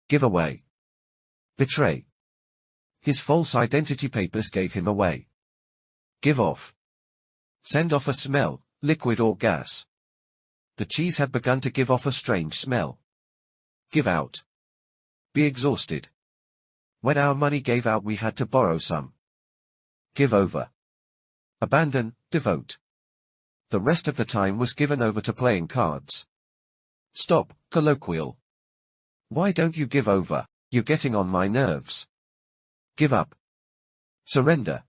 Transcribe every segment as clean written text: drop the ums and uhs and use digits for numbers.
Give away. Betray. His false identity papers gave him away. Give off. Send off a smell, liquid or gas. The cheese had begun to give off a strange smell. Give out. Be exhausted. When our money gave out we had to borrow some. Give over. Abandon, devote. The rest of the time was given over to playing cards. Stop, colloquial. Why don't you give over? You're getting on my nerves. Give up. Surrender.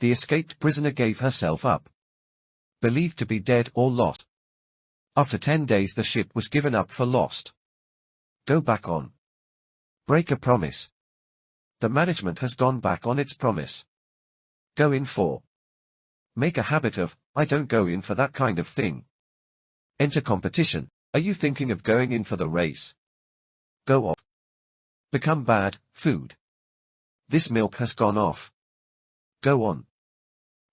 The escaped prisoner gave herself up. Believed to be dead or lost. After 10 days the ship was given up for lost. Go back on. Break a promise. The management has gone back on its promise. Go in for. Make a habit of, I don't go in for that kind of thing. Enter competition. Are you thinking of going in for the race? Go off. Become bad, food. This milk has gone off. Go on.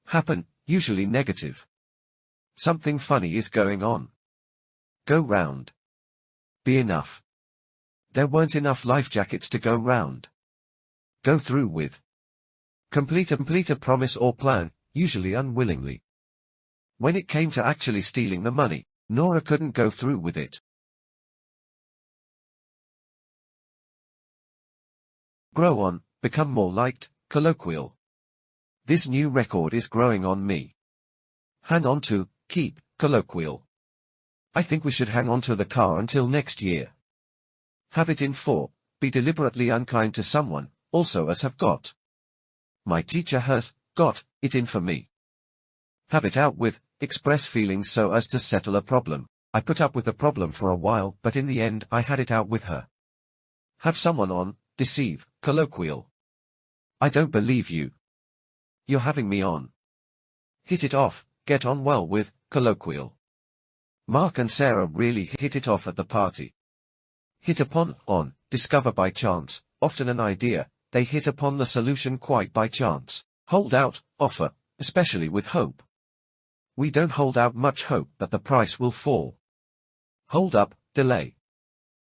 Happen, usually negative. Something funny is going on. Go round. Be enough. There weren't enough life jackets to go round. Go through with. Complete a promise or plan, usually unwillingly. When it came to actually stealing the money, Nora couldn't go through with it. Grow on, become more liked, colloquial. This new record is growing on me. Hang on to, keep, colloquial. I think we should hang on to the car until next year. Have it in for, be deliberately unkind to someone, also as have got. My teacher has got it in for me. Have it out with, express feelings so as to settle a problem. I put up with the problem for a while, but in the end I had it out with her. Have someone on, deceive, colloquial. I don't believe you. You're having me on. Hit it off, get on well with, colloquial. Mark and Sarah really hit it off at the party. Hit upon, on, discover by chance, often an idea, they hit upon the solution quite by chance. Hold out, offer, especially with hope. We don't hold out much hope that the price will fall. Hold up, delay.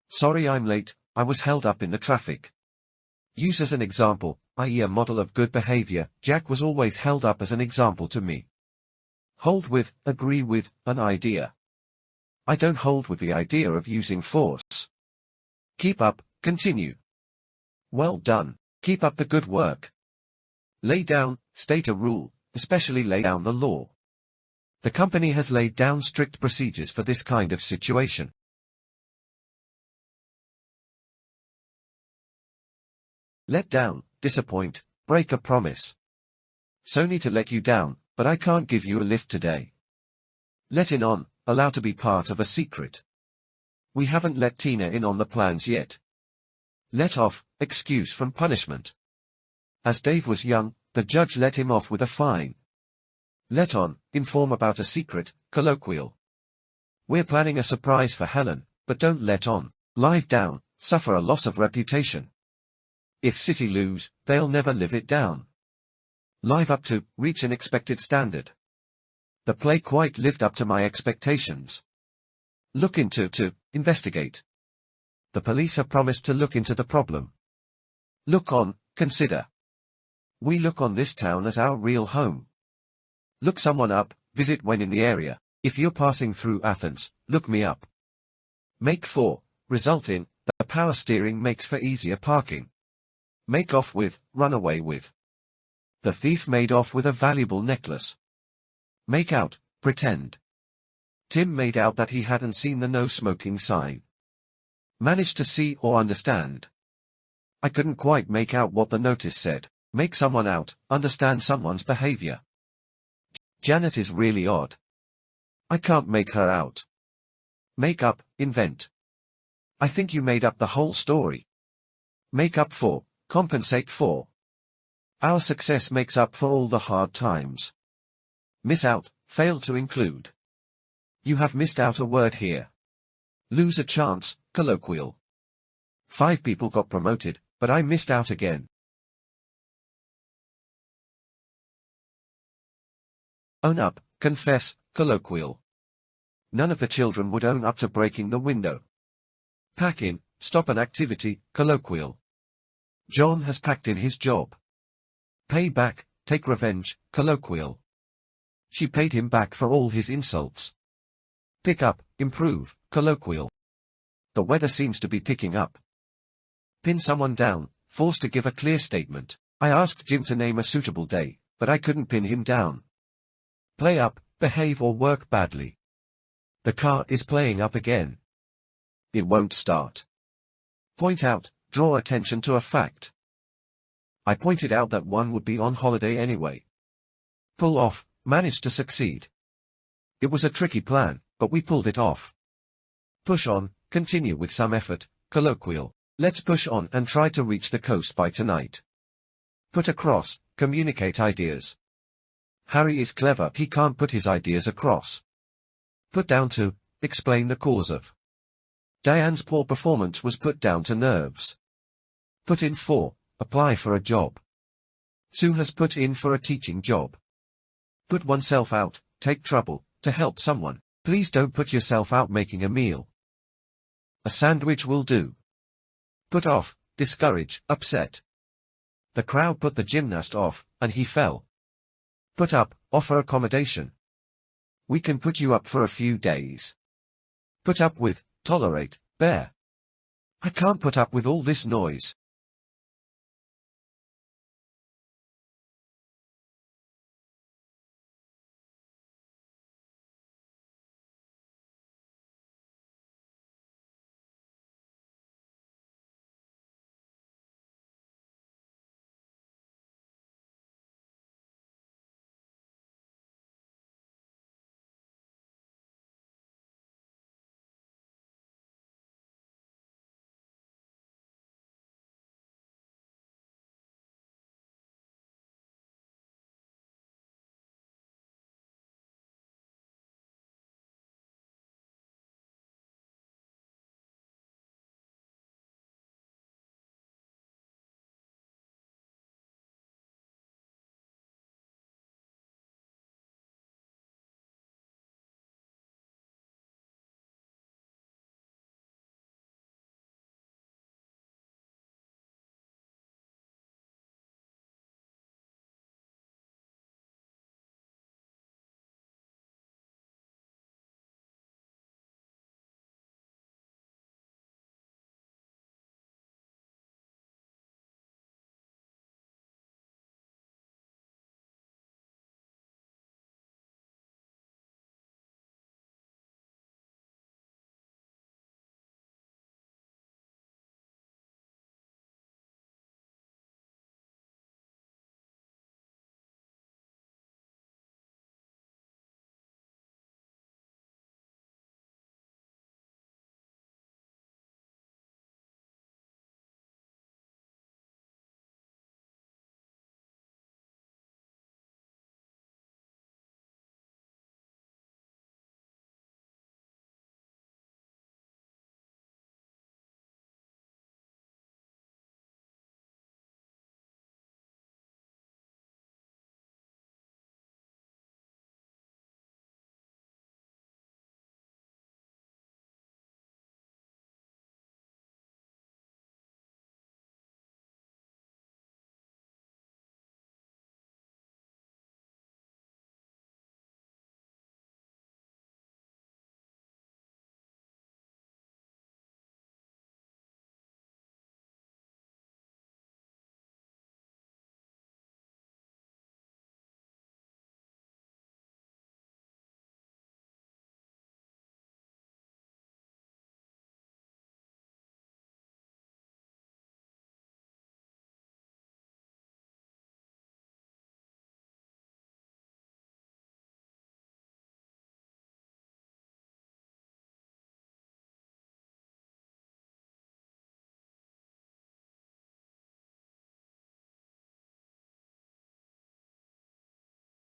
Sorry I'm late, I was held up in the traffic. Use as an example, i.e. a model of good behavior, Jack was always held up as an example to me. Hold with, agree with, an idea. I don't hold with the idea of using force. Keep up, continue. Well done, keep up the good work. Lay down, state a rule, especially lay down the law. The company has laid down strict procedures for this kind of situation. Let down, disappoint, break a promise. Sorry to let you down, but I can't give you a lift today. Let in on, allow to be part of a secret. We haven't let Tina in on the plans yet. Let off, excuse from punishment. As Dave was young, the judge let him off with a fine. Let on, inform about a secret, colloquial. We're planning a surprise for Helen, but don't let on. Lie down, suffer a loss of reputation. If City lose, they'll never live it down. Live up to, reach an expected standard. The play quite lived up to my expectations. Look into, to, investigate. The police have promised to look into the problem. Look on, consider. We look on this town as our real home. Look someone up, visit when in the area. If you're passing through Athens, look me up. Make for, result in, the power steering makes for easier parking. Make off with, run away with. The thief made off with a valuable necklace. Make out, pretend. Tim made out that he hadn't seen the no smoking sign. Managed to see or understand. I couldn't quite make out what the notice said. Make someone out, understand someone's behavior. Janet is really odd. I can't make her out. Make up, invent. I think you made up the whole story. Make up for, compensate for. Our success makes up for all the hard times. Miss out, fail to include. You have missed out a word here. Lose a chance, colloquial. 5 people got promoted, but I missed out again. Own up, confess, colloquial. None of the children would own up to breaking the window. Pack in, stop an activity, colloquial. John has packed in his job. Pay back, take revenge, colloquial. She paid him back for all his insults. Pick up, improve, colloquial. The weather seems to be picking up. Pin someone down, forced to give a clear statement. I asked Jim to name a suitable day, but I couldn't pin him down. Play up, behave or work badly. The car is playing up again. It won't start. Point out, draw attention to a fact. I pointed out that one would be on holiday anyway. Pull off, managed to succeed. It was a tricky plan, but we pulled it off. Push on, continue with some effort, colloquial. Let's push on and try to reach the coast by tonight. Put across, communicate ideas. Harry is clever, he can't put his ideas across. Put down to, explain the cause of. Diane's poor performance was put down to nerves. Put in for, apply for a job. Sue has put in for a teaching job. Put oneself out, take trouble, to help someone. Please don't put yourself out making a meal. A sandwich will do. Put off, discourage, upset. The crowd put the gymnast off, and he fell. Put up, offer accommodation. We can put you up for a few days. Put up with, tolerate, bear. I can't put up with all this noise.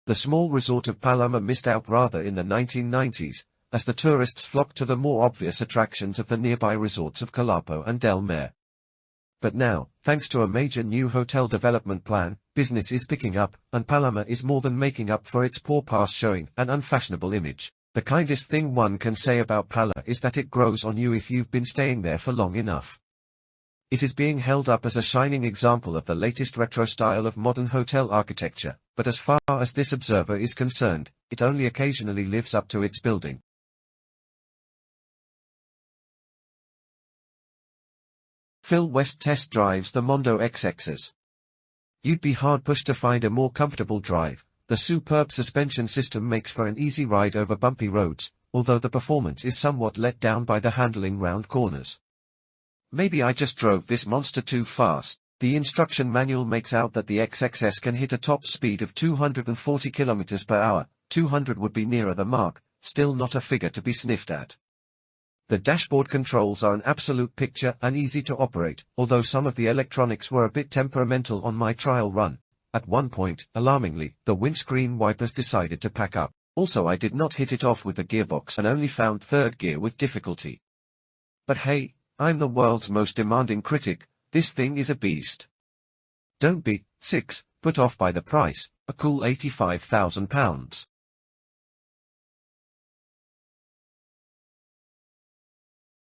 The small resort of Paloma missed out rather in the 1990s, as the tourists flocked to the more obvious attractions of the nearby resorts of Calapo and Del Mar. But now, thanks to a major new hotel development plan, business is picking up, and Paloma is more than making up for its poor past showing an unfashionable image. The kindest thing one can say about Pala is that it grows on you if you've been staying there for long enough. It is being held up as a shining example of the latest retro style of modern hotel architecture, but as far as this observer is concerned, it only occasionally lives up to its building. Phil West test drives the Mondo XXs. You'd be hard-pushed to find a more comfortable drive. The superb suspension system makes for an easy ride over bumpy roads, although the performance is somewhat let down by the handling round corners. Maybe I just drove this monster too fast. The instruction manual makes out that the XXS can hit a top speed of 240 km per hour. 200 would be nearer the mark, still not a figure to be sniffed at. The dashboard controls are an absolute picture and easy to operate, although some of the electronics were a bit temperamental on my trial run. At one point, alarmingly, the windscreen wipers decided to pack up. Also, I did not hit it off with the gearbox and only found third gear with difficulty. But hey, I'm the world's most demanding critic, this thing is a beast. Don't be put off by the price, a cool £85,000.